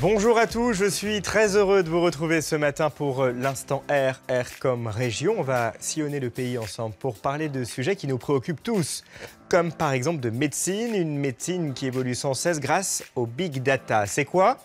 Bonjour à tous, je suis très heureux de vous retrouver ce matin pour l'instant R comme région. On va sillonner le pays ensemble pour parler de sujets qui nous préoccupent tous, comme par exemple de médecine, une médecine qui évolue sans cesse grâce au big data. C'est quoi ?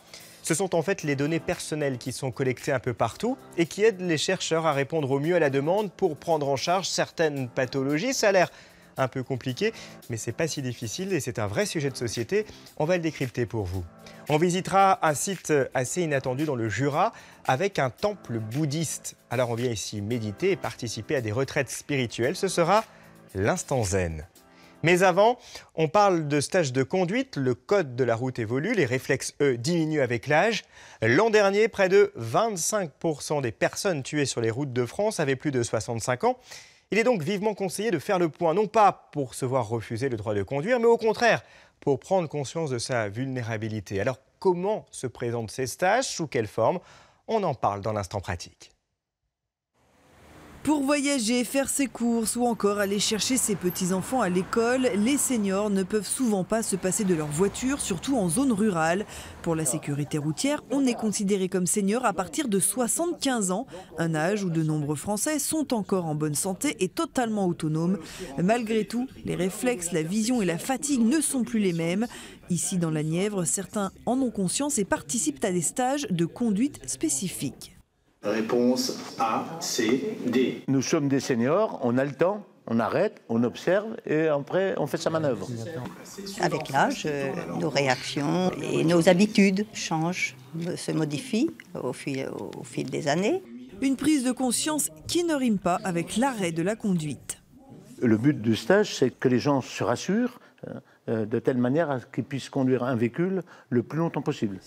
Ce sont en fait les données personnelles qui sont collectées un peu partout et qui aident les chercheurs à répondre au mieux à la demande pour prendre en charge certaines pathologies. Ça a l'air un peu compliqué, mais c'est pas si difficile et c'est un vrai sujet de société. On va le décrypter pour vous. On visitera un site assez inattendu dans le Jura avec un temple bouddhiste. Alors on vient ici méditer et participer à des retraites spirituelles. Ce sera l'instant zen. Mais avant, on parle de stage de conduite. Le code de la route évolue, les réflexes, eux, diminuent avec l'âge. L'an dernier, près de 25% des personnes tuées sur les routes de France avaient plus de 65 ans. Il est donc vivement conseillé de faire le point, non pas pour se voir refuser le droit de conduire, mais au contraire, pour prendre conscience de sa vulnérabilité. Alors, comment se présentent ces stages ? Sous quelle forme ? On en parle dans l'instant pratique. Pour voyager, faire ses courses ou encore aller chercher ses petits-enfants à l'école, les seniors ne peuvent souvent pas se passer de leur voiture, surtout en zone rurale. Pour la sécurité routière, on est considéré comme senior à partir de 75 ans, un âge où de nombreux Français sont encore en bonne santé et totalement autonomes. Malgré tout, les réflexes, la vision et la fatigue ne sont plus les mêmes. Ici dans la Nièvre, certains en ont conscience et participent à des stages de conduite spécifiques. Réponse A, C, D. Nous sommes des seniors, on a le temps, on arrête, on observe et après on fait sa manœuvre. Avec l'âge, nos réactions et nos habitudes changent, se modifient au fil des années. Une prise de conscience qui ne rime pas avec l'arrêt de la conduite. Le but du stage, c'est que les gens se rassurent de telle manière à ce qu'ils puissent conduire un véhicule le plus longtemps possible.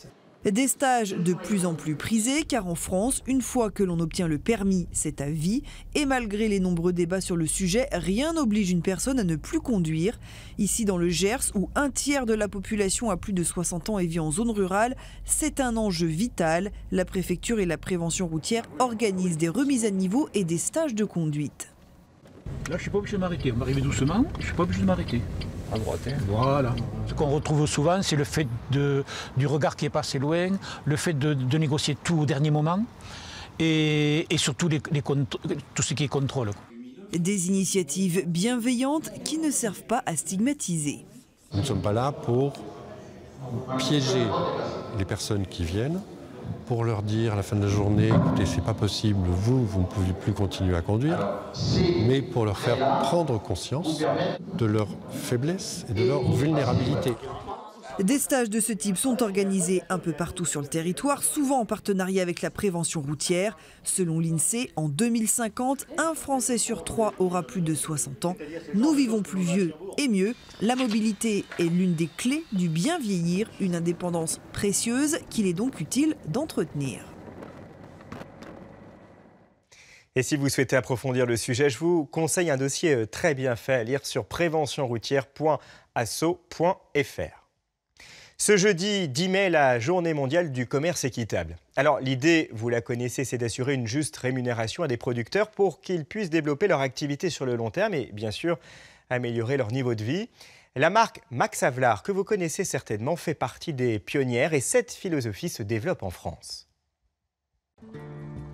Des stages de plus en plus prisés, car en France, une fois que l'on obtient le permis, c'est à vie. Et malgré les nombreux débats sur le sujet, rien n'oblige une personne à ne plus conduire. Ici dans le Gers, où un tiers de la population a plus de 60 ans et vit en zone rurale, c'est un enjeu vital. La préfecture et la prévention routière organisent des remises à niveau et des stages de conduite. Là, je ne suis pas obligé de m'arrêter. On va arriver doucement, je ne suis pas obligé de m'arrêter. À droite. Voilà. Ce qu'on retrouve souvent, c'est le fait du regard qui est passé loin, le fait de négocier tout au dernier moment et surtout tout ce qui est contrôle. Des initiatives bienveillantes qui ne servent pas à stigmatiser. Nous ne sommes pas là pour piéger les personnes qui viennent, pour leur dire à la fin de la journée, écoutez, c'est pas possible, vous ne pouvez plus continuer à conduire, mais pour leur faire prendre conscience de leur faiblesse et de leur vulnérabilité. Des stages de ce type sont organisés un peu partout sur le territoire, souvent en partenariat avec la prévention routière. Selon l'INSEE, en 2050, un Français sur 3 aura plus de 60 ans. Nous vivons plus vieux et mieux. La mobilité est l'une des clés du bien vieillir, une indépendance précieuse qu'il est donc utile d'entretenir. Et si vous souhaitez approfondir le sujet, je vous conseille un dossier très bien fait à lire sur préventionroutière.asso.fr. Ce jeudi 10 mai, la journée mondiale du commerce équitable. Alors l'idée, vous la connaissez, c'est d'assurer une juste rémunération à des producteurs pour qu'ils puissent développer leur activité sur le long terme et bien sûr améliorer leur niveau de vie. La marque Max Havelaar, que vous connaissez certainement, fait partie des pionnières et cette philosophie se développe en France.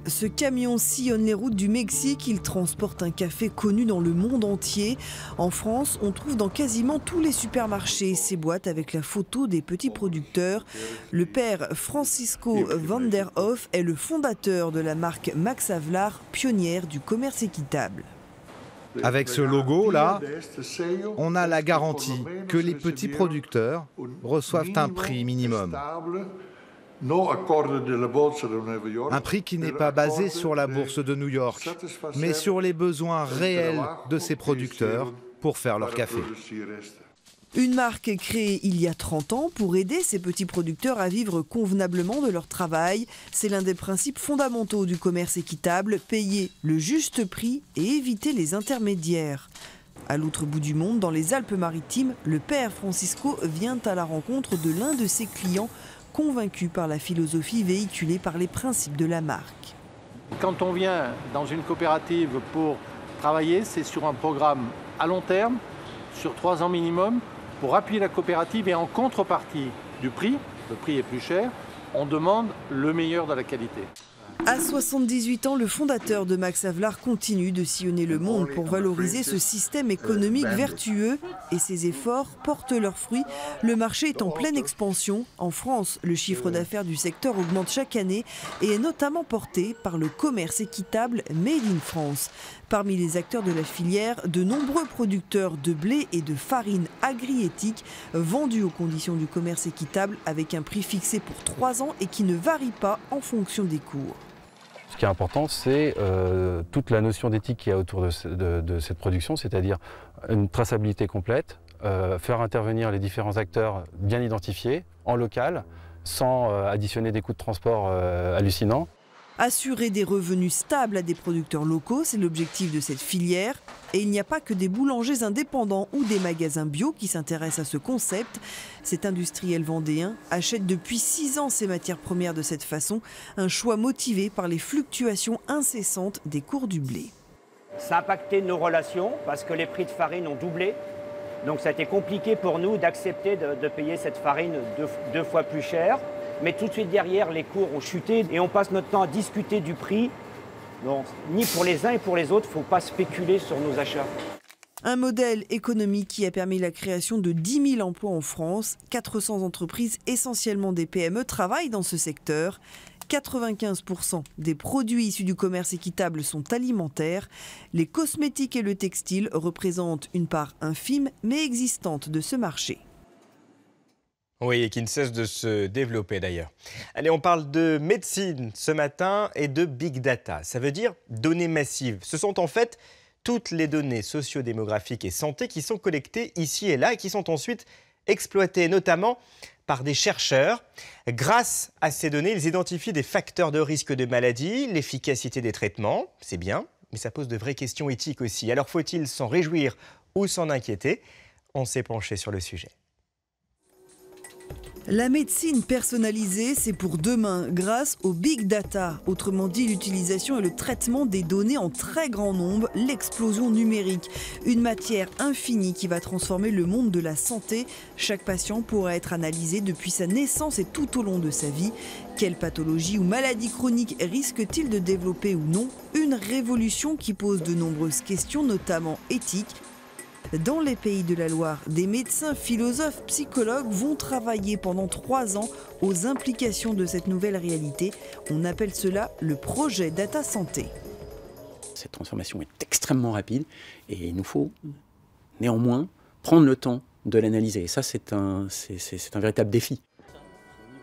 Ce camion sillonne les routes du Mexique. Il transporte un café connu dans le monde entier. En France, on trouve dans quasiment tous les supermarchés ces boîtes avec la photo des petits producteurs. Le père Francisco van der Hoff est le fondateur de la marque Max Havelaar, pionnière du commerce équitable. Avec ce logo-là, on a la garantie que les petits producteurs reçoivent un prix minimum. Un prix qui n'est pas basé sur la bourse de New York, mais sur les besoins réels de ces producteurs pour faire leur café. Une marque créée il y a 30 ans pour aider ces petits producteurs à vivre convenablement de leur travail. C'est l'un des principes fondamentaux du commerce équitable, payer le juste prix et éviter les intermédiaires. À l'autre bout du monde, dans les Alpes-Maritimes, le père Francisco vient à la rencontre de l'un de ses clients, convaincu par la philosophie véhiculée par les principes de la marque. Quand on vient dans une coopérative pour travailler, c'est sur un programme à long terme, sur 3 ans minimum, pour appuyer la coopérative et en contrepartie du prix, le prix est plus cher, on demande le meilleur de la qualité. À 78 ans, le fondateur de Max Havelaar continue de sillonner le monde pour valoriser ce système économique vertueux et ses efforts portent leurs fruits. Le marché est en pleine expansion. En France, le chiffre d'affaires du secteur augmente chaque année et est notamment porté par le commerce équitable Made in France. Parmi les acteurs de la filière, de nombreux producteurs de blé et de farine agri-éthique vendus aux conditions du commerce équitable avec un prix fixé pour 3 ans et qui ne varie pas en fonction des cours. Ce qui est important, c'est toute la notion d'éthique qu'il y a autour de cette production, c'est-à-dire une traçabilité complète, faire intervenir les différents acteurs bien identifiés, en local, sans additionner des coûts de transport hallucinants. Assurer des revenus stables à des producteurs locaux, c'est l'objectif de cette filière. Et il n'y a pas que des boulangers indépendants ou des magasins bio qui s'intéressent à ce concept. Cet industriel vendéen achète depuis 6 ans ses matières premières de cette façon, un choix motivé par les fluctuations incessantes des cours du blé. Ça a impacté nos relations parce que les prix de farine ont doublé. Donc ça a été compliqué pour nous d'accepter de payer cette farine deux fois plus cher. Mais tout de suite derrière, les cours ont chuté et on passe notre temps à discuter du prix. Donc, ni pour les uns et pour les autres, il ne faut pas spéculer sur nos achats. Un modèle économique qui a permis la création de 10 000 emplois en France. 400 entreprises, essentiellement des PME, travaillent dans ce secteur. 95% des produits issus du commerce équitable sont alimentaires. Les cosmétiques et le textile représentent une part infime mais existante de ce marché. Oui, et qui ne cesse de se développer d'ailleurs. Allez, on parle de médecine ce matin et de big data. Ça veut dire données massives. Ce sont en fait toutes les données socio-démographiques et santé qui sont collectées ici et là et qui sont ensuite exploitées notamment par des chercheurs. Grâce à ces données, ils identifient des facteurs de risque de maladie, l'efficacité des traitements, c'est bien, mais ça pose de vraies questions éthiques aussi. Alors faut-il s'en réjouir ou s'en inquiéter? On s'est penché sur le sujet. La médecine personnalisée, c'est pour demain, grâce au big data. Autrement dit, l'utilisation et le traitement des données en très grand nombre, l'explosion numérique. Une matière infinie qui va transformer le monde de la santé. Chaque patient pourra être analysé depuis sa naissance et tout au long de sa vie. Quelle pathologie ou maladie chronique risque-t-il de développer ou non? Une révolution qui pose de nombreuses questions, notamment éthiques. Dans les Pays de la Loire, des médecins, philosophes, psychologues vont travailler pendant 3 ans aux implications de cette nouvelle réalité. On appelle cela le projet Data Santé. Cette transformation est extrêmement rapide et il nous faut néanmoins prendre le temps de l'analyser. Et ça, c'est un véritable défi.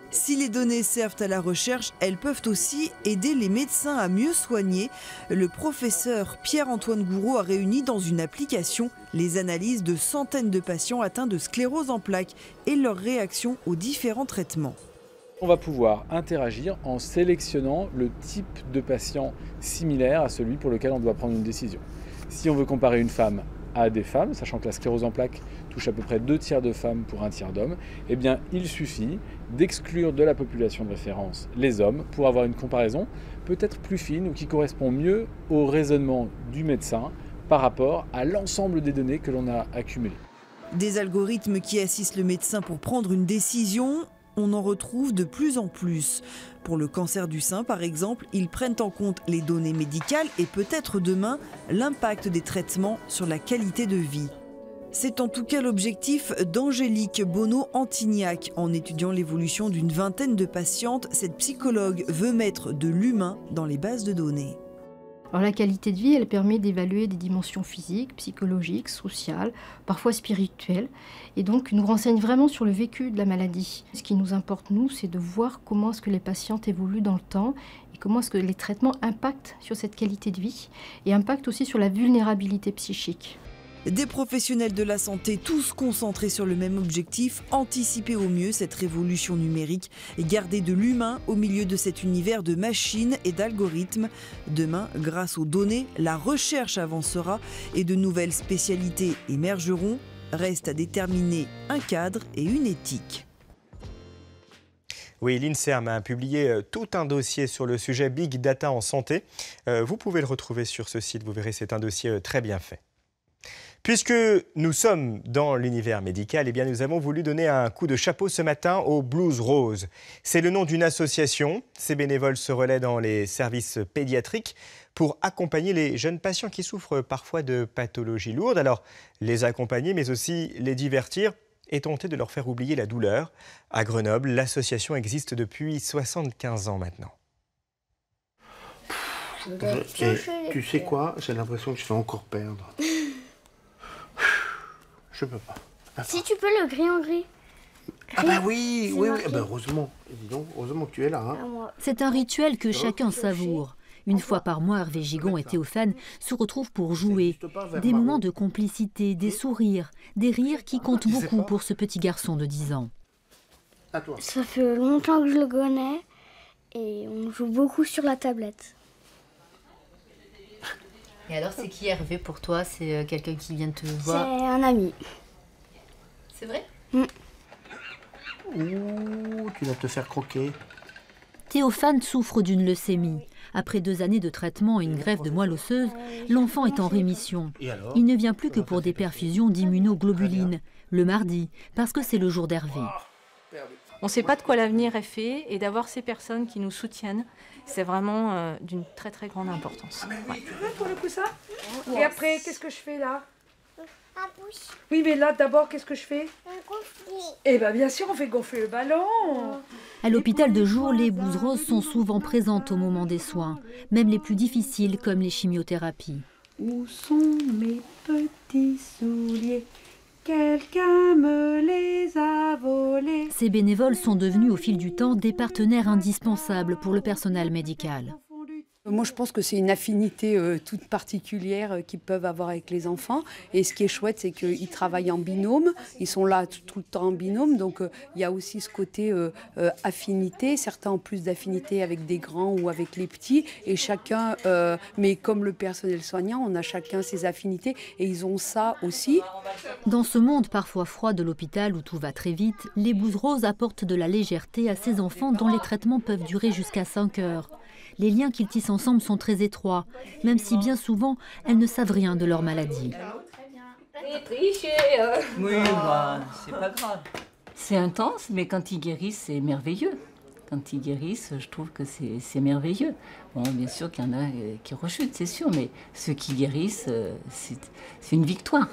Si les données servent à la recherche, elles peuvent aussi aider les médecins à mieux soigner. Le professeur Pierre-Antoine Gouraud a réuni dans une application les analyses de centaines de patients atteints de sclérose en plaques et leurs réactions aux différents traitements. On va pouvoir interagir en sélectionnant le type de patient similaire à celui pour lequel on doit prendre une décision. Si on veut comparer une femme à des femmes, sachant que la sclérose en plaques touche à peu près 2 tiers de femmes pour 1 tiers d'hommes, eh bien il suffit d'exclure de la population de référence les hommes pour avoir une comparaison peut-être plus fine ou qui correspond mieux au raisonnement du médecin par rapport à l'ensemble des données que l'on a accumulées. Des algorithmes qui assistent le médecin pour prendre une décision, on en retrouve de plus en plus. Pour le cancer du sein, par exemple, ils prennent en compte les données médicales et peut-être demain l'impact des traitements sur la qualité de vie. C'est en tout cas l'objectif d'Angélique Bonneau-Antignac. En étudiant l'évolution d'une vingtaine de patientes, cette psychologue veut mettre de l'humain dans les bases de données. Alors la qualité de vie, elle permet d'évaluer des dimensions physiques, psychologiques, sociales, parfois spirituelles, et donc nous renseigne vraiment sur le vécu de la maladie. Ce qui nous importe, nous, c'est de voir comment est-ce que les patientes évoluent dans le temps et comment est-ce que les traitements impactent sur cette qualité de vie et impactent aussi sur la vulnérabilité psychique. Des professionnels de la santé, tous concentrés sur le même objectif, anticiper au mieux cette révolution numérique et garder de l'humain au milieu de cet univers de machines et d'algorithmes. Demain, grâce aux données, la recherche avancera et de nouvelles spécialités émergeront. Reste à déterminer un cadre et une éthique. Oui, l'INSERM a publié tout un dossier sur le sujet Big Data en santé. Vous pouvez le retrouver sur ce site, vous verrez, c'est un dossier très bien fait. Puisque nous sommes dans l'univers médical, eh bien nous avons voulu donner un coup de chapeau ce matin aux Blues Roses. C'est le nom d'une association. Ces bénévoles se relaient dans les services pédiatriques pour accompagner les jeunes patients qui souffrent parfois de pathologies lourdes. Alors, les accompagner, mais aussi les divertir et tenter de leur faire oublier la douleur. À Grenoble, l'association existe depuis 75 ans maintenant. Tu sais quoi? J'ai l'impression que je vais encore perdre. Je peux pas. Attends. Si tu peux le gris en gris. Ah bah oui, oui, oui. Bah heureusement. Dis donc, heureusement que tu es là. Hein. C'est un rituel que chacun savoure. Une fois par mois, Hervé Gigon et Théophane se retrouvent pour jouer. Des moments de complicité, des sourires, des rires qui comptent beaucoup pour ce petit garçon de 10 ans. Ça fait longtemps que je le connais et on joue beaucoup sur la tablette. Et alors, c'est qui Hervé pour toi? C'est quelqu'un qui vient te voir? C'est un ami. C'est vrai? Ouh, tu vas te faire croquer. Théophane souffre d'une leucémie. Après 2 années de traitement et une greffe de moelle osseuse, l'enfant est en rémission. Il ne vient plus que pour des perfusions d'immunoglobulines, le mardi, parce que c'est le jour d'Hervé. On ne sait pas de quoi l'avenir est fait et d'avoir ces personnes qui nous soutiennent, c'est vraiment d'une très très grande importance. Ouais. Pour le coup ça. Et après, qu'est-ce que je fais là? Oui, mais là, d'abord, qu'est-ce que je fais? Eh bien, bien sûr, on fait gonfler le ballon. À l'hôpital de jour, les Blues Roses sont souvent présentes au moment des soins, même les plus difficiles comme les chimiothérapies. Où sont mes petits souliers? Quelqu'un me les a volés. Ces bénévoles sont devenus au fil du temps des partenaires indispensables pour le personnel médical. Moi, je pense que c'est une affinité toute particulière qu'ils peuvent avoir avec les enfants. Et ce qui est chouette, c'est qu'ils travaillent en binôme. Ils sont là tout le temps en binôme. Donc, il y a aussi ce côté affinité. Certains ont plus d'affinité avec des grands ou avec les petits. Et chacun, mais comme le personnel soignant, on a chacun ses affinités. Et ils ont ça aussi. Dans ce monde parfois froid de l'hôpital où tout va très vite, les Blues Roses apportent de la légèreté à ces enfants dont les traitements peuvent durer jusqu'à 5 heures. Les liens qu'ils tissent ensemble sont très étroits, même si bien souvent, elles ne savent rien de leur maladie. Oui, c'est pas grave. C'est intense, mais quand ils guérissent, c'est merveilleux. Quand ils guérissent, je trouve que c'est merveilleux. Bon, bien sûr qu'il y en a qui rechutent, c'est sûr, mais ceux qui guérissent, c'est une victoire.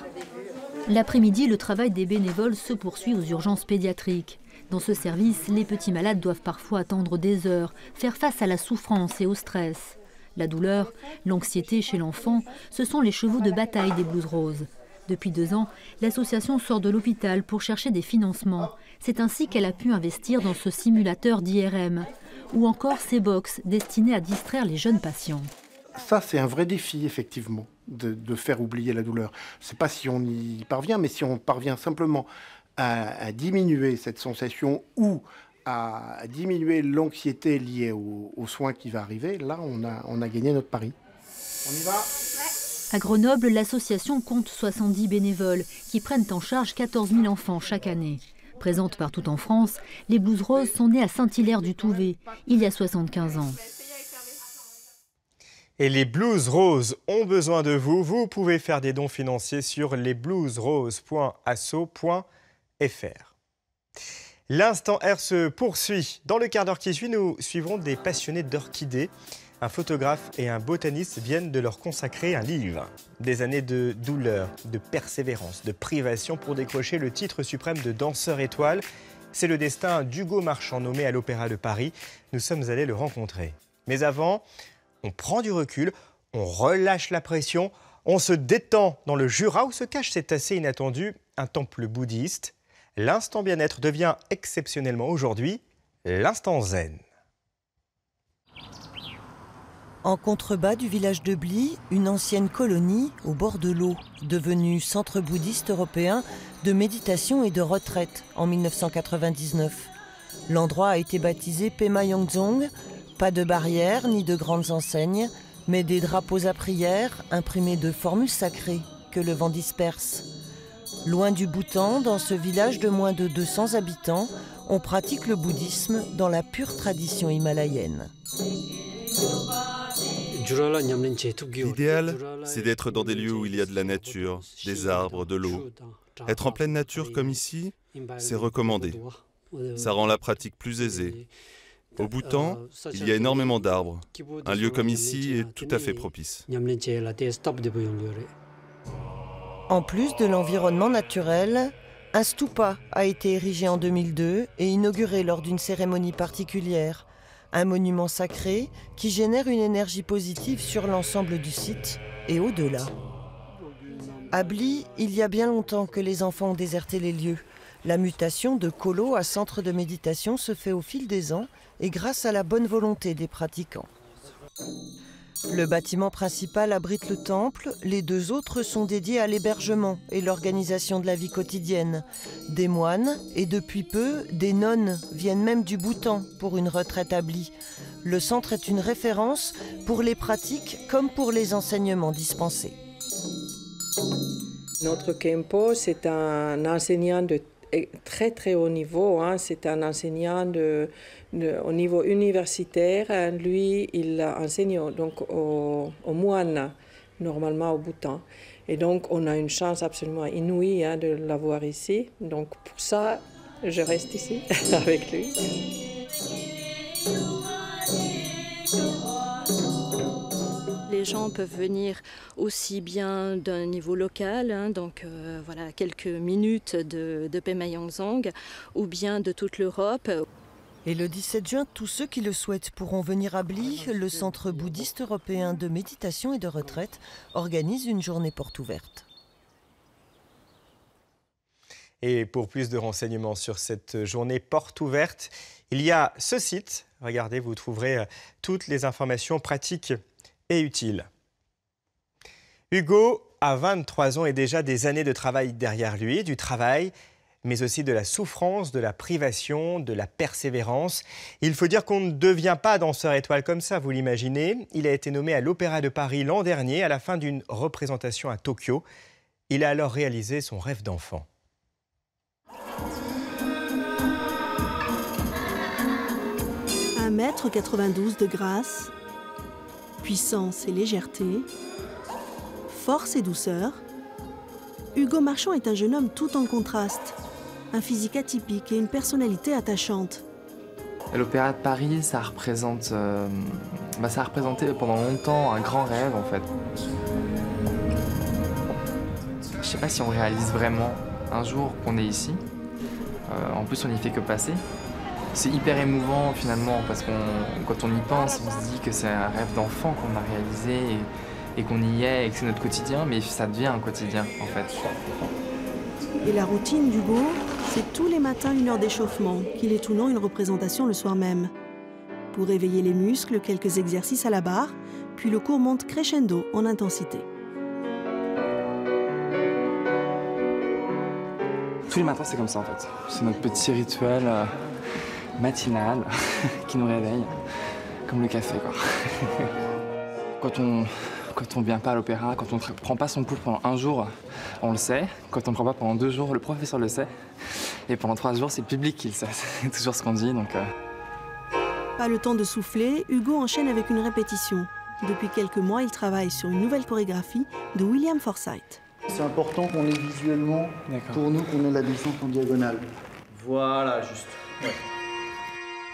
L'après-midi, le travail des bénévoles se poursuit aux urgences pédiatriques. Dans ce service, les petits malades doivent parfois attendre des heures, faire face à la souffrance et au stress. La douleur, l'anxiété chez l'enfant, ce sont les chevaux de bataille des Blues Roses. Depuis 2 ans, l'association sort de l'hôpital pour chercher des financements. C'est ainsi qu'elle a pu investir dans ce simulateur d'IRM, ou encore ces box destinés à distraire les jeunes patients. Ça, c'est un vrai défi, effectivement, de faire oublier la douleur. Je ne sais pas si on y parvient, mais si on parvient simplement à diminuer cette sensation ou à diminuer l'anxiété liée aux soins qui va arriver, là, on a gagné notre pari. On y va ? À Grenoble, l'association compte 70 bénévoles qui prennent en charge 14 000 enfants chaque année. Présentes partout en France, les Blues Roses sont nées à Saint-Hilaire-du-Touvet, il y a 75 ans. Et les Blues Roses ont besoin de vous. Vous pouvez faire des dons financiers sur lesbluesroses.asso.fr. L'instant R se poursuit. Dans le quart d'heure qui suit, nous suivrons des passionnés d'orchidées. Un photographe et un botaniste viennent de leur consacrer un livre. Des années de douleur, de persévérance, de privation pour décrocher le titre suprême de danseur étoile. C'est le destin d'Hugo Marchand, nommé à l'Opéra de Paris. Nous sommes allés le rencontrer. Mais avant, on prend du recul, on relâche la pression, on se détend dans le Jura où se cache, c'est assez inattendu, un temple bouddhiste. L'instant bien-être devient exceptionnellement aujourd'hui l'instant zen. En contrebas du village de Bly, une ancienne colonie au bord de l'eau, devenue centre bouddhiste européen de méditation et de retraite en 1999. L'endroit a été baptisé Pema Yongdzong, pas de barrières ni de grandes enseignes, mais des drapeaux à prière imprimés de formules sacrées que le vent disperse. Loin du Bhoutan, dans ce village de moins de 200 habitants, on pratique le bouddhisme dans la pure tradition himalayenne. L'idéal, c'est d'être dans des lieux où il y a de la nature, des arbres, de l'eau. Être en pleine nature comme ici, c'est recommandé. Ça rend la pratique plus aisée. Au Bhoutan, il y a énormément d'arbres. Un lieu comme ici est tout à fait propice. En plus de l'environnement naturel, un stupa a été érigé en 2002 et inauguré lors d'une cérémonie particulière. Un monument sacré qui génère une énergie positive sur l'ensemble du site et au-delà. À Bli, il y a bien longtemps que les enfants ont déserté les lieux. La mutation de colo à centre de méditation se fait au fil des ans et grâce à la bonne volonté des pratiquants. Le bâtiment principal abrite le temple, les 2 autres sont dédiés à l'hébergement et l'organisation de la vie quotidienne. Des moines et depuis peu, des nonnes viennent même du Bhoutan pour une retraite à Bli. Le centre est une référence pour les pratiques comme pour les enseignements dispensés. Notre Khenpo, c'est un enseignant de très haut niveau, hein. C'est un enseignant au niveau universitaire. Lui, il enseigne donc aux moines, normalement au Bhoutan. Et donc, on a une chance absolument inouïe, hein, de l'avoir ici. Donc, pour ça, je reste ici avec lui. Les gens peuvent venir aussi bien d'un niveau local, hein, donc voilà, quelques minutes de Pemayangzang, ou bien de toute l'Europe. Et le 17 juin, tous ceux qui le souhaitent pourront venir à Bli. Le Centre bouddhiste européen de méditation et de retraite organise une journée porte ouverte. Et pour plus de renseignements sur cette journée porte ouverte, il y a ce site. Regardez, vous trouverez toutes les informations pratiques et utile. Hugo a 23 ans et déjà des années de travail derrière lui, du travail, mais aussi de la souffrance, de la privation, de la persévérance. Il faut dire qu'on ne devient pas danseur étoile comme ça, vous l'imaginez. Il a été nommé à l'Opéra de Paris l'an dernier, à la fin d'une représentation à Tokyo. Il a alors réalisé son rêve d'enfant. Un 1,92 m de grâce, puissance et légèreté, force et douceur, Hugo Marchand est un jeune homme tout en contraste, un physique atypique et une personnalité attachante. L'Opéra de Paris, ça a représenté pendant longtemps un grand rêve en fait. Je sais pas si on réalise vraiment un jour qu'on est ici. En plus, on n'y fait que passer. C'est hyper émouvant finalement parce que quand on y pense, on se dit que c'est un rêve d'enfant qu'on a réalisé et qu'on y est et que c'est notre quotidien, mais ça devient un quotidien en fait. Et la routine d'Hugo, c'est tous les matins 1 heure d'échauffement, qu'il ait ou non une représentation le soir même. Pour réveiller les muscles, quelques exercices à la barre, puis le cours monte crescendo en intensité. Tous les matins c'est comme ça en fait. C'est notre petit rituel matinal qui nous réveille, comme le café quoi. Quand on vient pas à l'opéra, quand on ne prend pas son cours pendant 1 jour, on le sait. Quand on ne prend pas pendant 2 jours, le professeur le sait. Et pendant 3 jours, c'est le public qui le sait. C'est toujours ce qu'on dit donc. Pas le temps de souffler, Hugo enchaîne avec une répétition. Depuis quelques mois, il travaille sur une nouvelle chorégraphie de William Forsythe. C'est important qu'on ait visuellement, pour nous, qu'on ait la descente en diagonale. Voilà, juste. Ouais.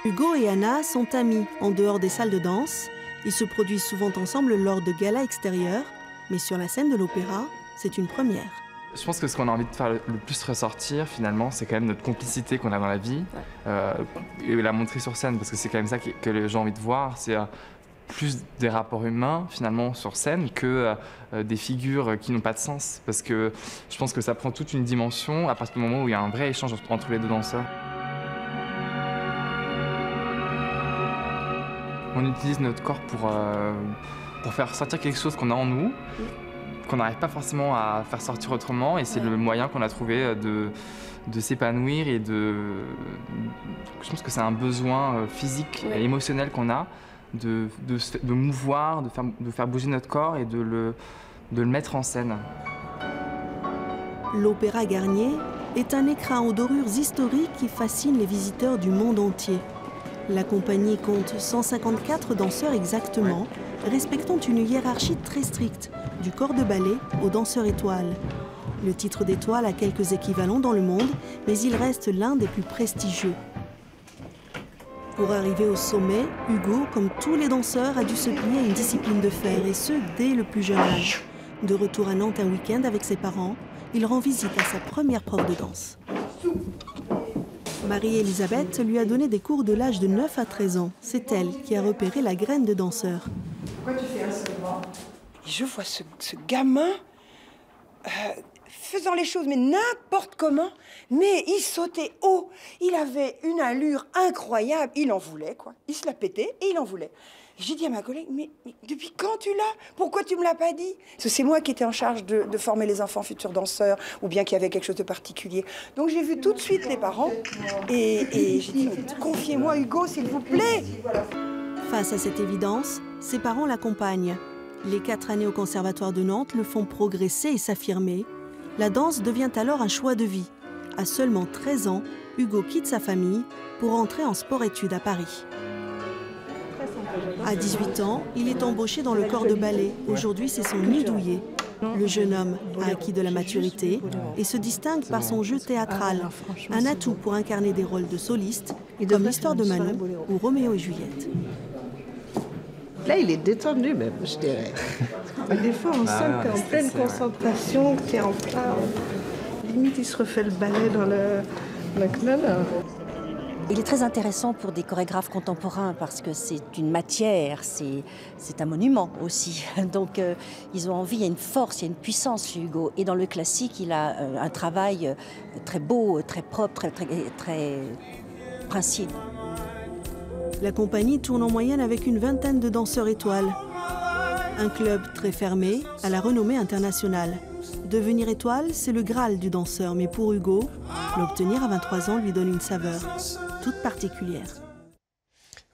Hugo et Anna sont amis en dehors des salles de danse. Ils se produisent souvent ensemble lors de galas extérieurs, mais sur la scène de l'opéra, c'est une première. Je pense que ce qu'on a envie de faire le plus ressortir, finalement, c'est quand même notre complicité qu'on a dans la vie, et la montrer sur scène, parce que c'est quand même ça que les gens ont envie de voir. C'est plus des rapports humains, finalement, sur scène, que des figures qui n'ont pas de sens, parce que je pense que ça prend toute une dimension à partir du moment où il y a un vrai échange entre les 2 danseurs. On utilise notre corps pour faire sortir quelque chose qu'on a en nous, qu'on n'arrive pas forcément à faire sortir autrement, et c'est le moyen qu'on a trouvé de s'épanouir et je pense que c'est un besoin physique et émotionnel qu'on a de mouvoir, de faire bouger notre corps et de le mettre en scène. L'Opéra Garnier est un écrin aux dorures historiques qui fascine les visiteurs du monde entier. La compagnie compte 154 danseurs exactement, respectant une hiérarchie très stricte, du corps de ballet aux danseurs étoiles. Le titre d'étoile a quelques équivalents dans le monde, mais il reste l'un des plus prestigieux. Pour arriver au sommet, Hugo, comme tous les danseurs, a dû se plier à une discipline de fer, et ce, dès le plus jeune âge. De retour à Nantes un week-end avec ses parents, il rend visite à sa première prof de danse. Marie-Elisabeth lui a donné des cours de l'âge de 9 à 13 ans. C'est elle qui a repéré la graine de danseur. Pourquoi tu fais un saut? Je vois ce gamin faisant les choses, mais n'importe comment, mais il sautait haut. Il avait une allure incroyable. Il en voulait, quoi. Il se la pétait et il en voulait. J'ai dit à ma collègue, mais depuis quand tu l'as? Pourquoi tu me l'as pas dit? Parce que c'est moi qui étais en charge de former les enfants futurs danseurs, ou bien qu'il y avait quelque chose de particulier. Donc j'ai vu tout de suite les parents, et j'ai dit, confiez-moi Hugo, s'il vous plaît. Face à cette évidence, ses parents l'accompagnent. Les 4 années au Conservatoire de Nantes le font progresser et s'affirmer. La danse devient alors un choix de vie. À seulement 13 ans, Hugo quitte sa famille pour entrer en sport-études à Paris. À 18 ans, il est embauché dans le corps de ballet. Aujourd'hui, c'est son nid douillet. Le jeune homme a acquis de la maturité et se distingue par son jeu théâtral, un atout pour incarner des rôles de soliste, comme l'histoire de Manon ou Roméo et Juliette. Là, il est détendu même, je dirais. Des fois, on sent que tu es en pleine concentration, que tu es en plein... Limite, il se refait le ballet dans le... Il est très intéressant pour des chorégraphes contemporains parce que c'est une matière, c'est un monument aussi. Donc ils ont envie, il y a une force, il y a une puissance chez Hugo. Et dans le classique, il a un travail très beau, très propre, très princier. La compagnie tourne en moyenne avec une vingtaine de danseurs étoiles. Un club très fermé, à la renommée internationale. Devenir étoile, c'est le Graal du danseur, mais pour Hugo, l'obtenir à 23 ans lui donne une saveur toute particulière.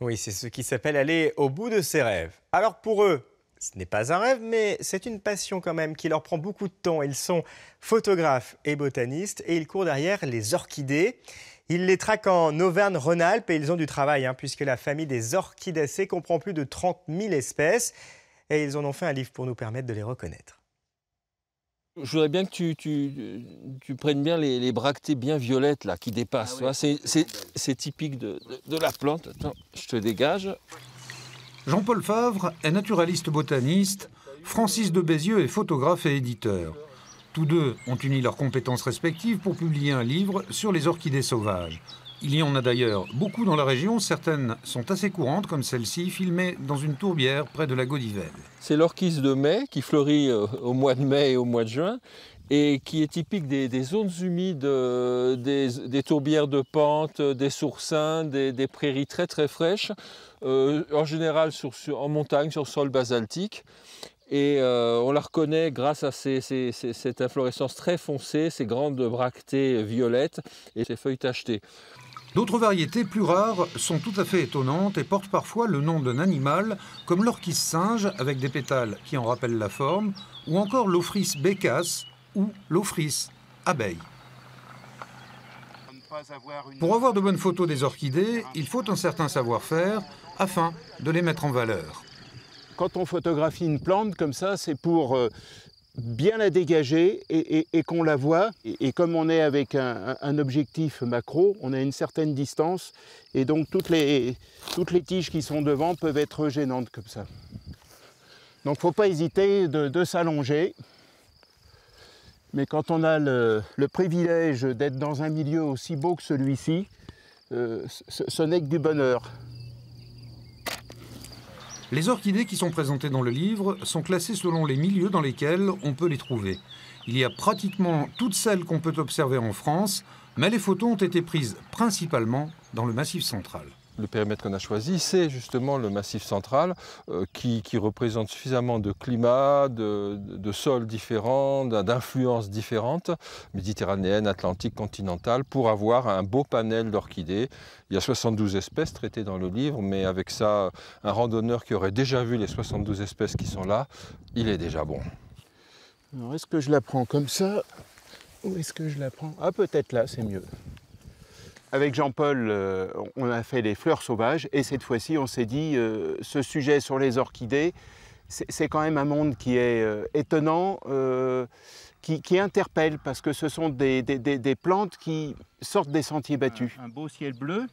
Oui, c'est ce qui s'appelle aller au bout de ses rêves. Alors pour eux, ce n'est pas un rêve, mais c'est une passion quand même qui leur prend beaucoup de temps. Ils sont photographes et botanistes et ils courent derrière les orchidées. Ils les traquent en Auvergne-Rhône-Alpes et ils ont du travail, puisque la famille des orchidacées comprend plus de 30 000 espèces. Et ils en ont fait un livre pour nous permettre de les reconnaître. Je voudrais bien que tu prennes bien les bractées bien violettes là, qui dépassent. Ah oui. C'est typique de la plante. Attends, je te dégage. Jean-Paul Favre est naturaliste botaniste, Francis de Bézieux est photographe et éditeur. Tous deux ont uni leurs compétences respectives pour publier un livre sur les orchidées sauvages. Il y en a d'ailleurs beaucoup dans la région, certaines sont assez courantes comme celle-ci, filmée dans une tourbière près de la Gaudivelle. C'est l'orchis de mai qui fleurit au mois de mai et au mois de juin et qui est typique des zones humides, des tourbières de pente, des sourcins, des prairies très très fraîches, en général en montagne sur sol basaltique. Et on la reconnaît grâce à cette inflorescence très foncée, ces grandes bractées violettes et ces feuilles tachetées. D'autres variétés plus rares sont tout à fait étonnantes et portent parfois le nom d'un animal, comme l'orchis singe avec des pétales qui en rappellent la forme, ou encore l'ophrys bécasse ou l'ophrys abeille. Pour avoir de bonnes photos des orchidées, il faut un certain savoir-faire afin de les mettre en valeur. Quand on photographie une plante comme ça, c'est pour bien la dégager et qu'on la voit. Et comme on est avec un objectif macro, on a une certaine distance. Et donc toutes les tiges qui sont devant peuvent être gênantes comme ça. Donc il ne faut pas hésiter de s'allonger. Mais quand on a le privilège d'être dans un milieu aussi beau que celui-ci, ce n'est que du bonheur. Les orchidées qui sont présentées dans le livre sont classées selon les milieux dans lesquels on peut les trouver. Il y a pratiquement toutes celles qu'on peut observer en France, mais les photos ont été prises principalement dans le Massif central. Le périmètre qu'on a choisi, c'est justement le Massif central qui représente suffisamment de climats, de sols différents, d'influences différentes, méditerranéennes, atlantiques, continentales, pour avoir un beau panel d'orchidées. Il y a 72 espèces traitées dans le livre, mais avec ça, un randonneur qui aurait déjà vu les 72 espèces qui sont là, il est déjà bon. Alors, est-ce que je la prends comme ça ou est-ce que je la prends... Ah, peut-être là, c'est mieux. Avec Jean-Paul, on a fait les fleurs sauvages et cette fois-ci, on s'est dit, ce sujet sur les orchidées, c'est quand même un monde qui est étonnant, qui interpelle parce que ce sont des plantes qui sortent des sentiers battus. Un beau ciel bleu.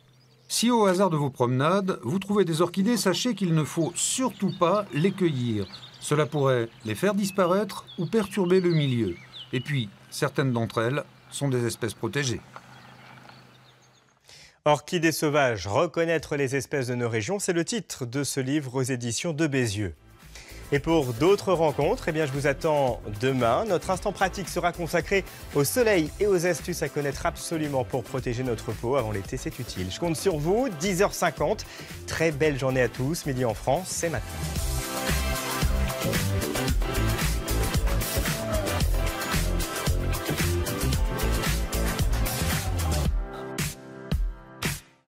Si au hasard de vos promenades, vous trouvez des orchidées, sachez qu'il ne faut surtout pas les cueillir. Cela pourrait les faire disparaître ou perturber le milieu. Et puis, certaines d'entre elles sont des espèces protégées. Orchidées sauvages, reconnaître les espèces de nos régions, c'est le titre de ce livre aux éditions de Bézieux. Et pour d'autres rencontres, je vous attends demain. Notre instant pratique sera consacré au soleil et aux astuces à connaître absolument pour protéger notre peau. Avant l'été, c'est utile. Je compte sur vous, 10h50. Très belle journée à tous. Midi en France, c'est maintenant.